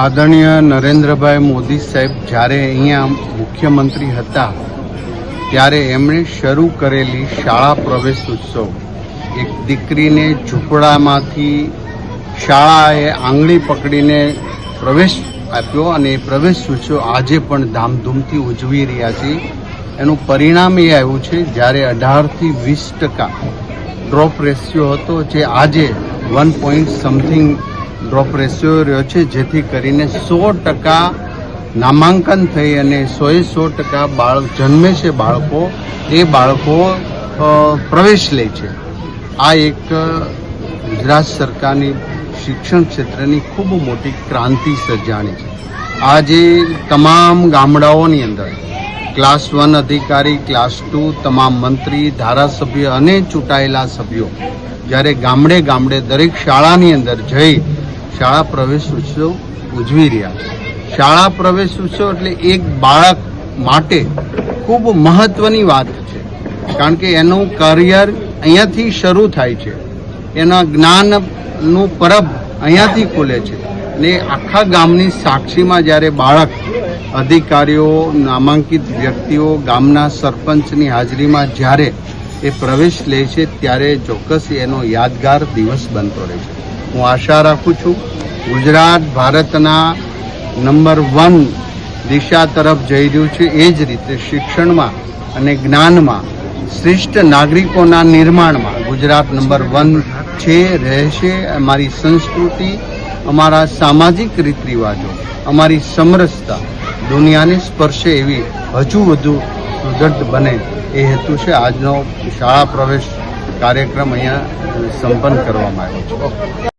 આદરણીય નરેન્દ્રભાઈ મોદી સાહેબ જ્યારે અહીંયા મુખ્યમંત્રી હતા ત્યારે એમણે શરૂ કરેલી શાળા પ્રવેશ ઉત્સવ, એક દીકરીને ઝૂંપડામાંથી શાળાએ આંગળી પકડીને પ્રવેશ આપ્યો અને એ પ્રવેશ ઉત્સવ આજે પણ ધામધૂમથી ઉજવી રહ્યા છીએ. એનું પરિણામ એ આવ્યું છે જ્યારે 18થી 20% ડ્રોપ રેશિયો હતો, જે આજે 1 ડ્રોપ રેશિયો રહ્યો છે, જેથી કરીને 100% નામાંકન થઈ અને 100% જન્મે છે બાળકો, એ બાળકો પ્રવેશ લે છે. આ એક ગુજરાત સરકારની શિક્ષણ ક્ષેત્રની ખૂબ મોટી ક્રાંતિ સર્જાણી છે. આજે તમામ ગામડાઓની અંદર ક્લાસ 1 અધિકારી, ક્લાસ 2 તમામ મંત્રી, ધારાસભ્ય અને ચૂંટાયેલા સભ્યો જ્યારે ગામડે ગામડે દરેક શાળાની અંદર જઈ શાળા પ્રવેશ ઉત્સવ ઉજવી રહ્યા છે. શાળા પ્રવેશ ઉત્સવ એટલે એક બાળક માટે ખૂબ મહત્વની વાત છે, કારણ કે એનું કરિયર અહીંયાથી શરૂ થાય છે, એના જ્ઞાનનું પરબ અહીંયાથી ખુલે છે. ને આખા ગામની સાક્ષીમાં જ્યારે બાળક અધિકારીઓ, નામાંકિત વ્યક્તિઓ, ગામના સરપંચની હાજરીમાં જ્યારે એ પ્રવેશ લે છે ત્યારે ચોક્કસ એનો યાદગાર દિવસ બનતો રહે છે. હું આશા રાખું છું ગુજરાત ભારતના નંબર 1 દિશા તરફ જઈ રહ્યું છે. એ જ રીતે શિક્ષણમાં અને જ્ઞાનમાં, શ્રેષ્ઠ નાગરિકોના નિર્માણમાં ગુજરાત નંબર 1 છે, રહેશે. અમારી સંસ્કૃતિ, અમારા સામાજિક રીત રિવાજો, અમારી સમરસતા દુનિયાને સ્પર્શે એવી હજુ વધુ સુદૃઢ બને એ હેતુ છે આજનો શાળા પ્રવેશ કાર્યક્રમ અહીંયા સંપન્ન કરવામાં આવ્યો છે.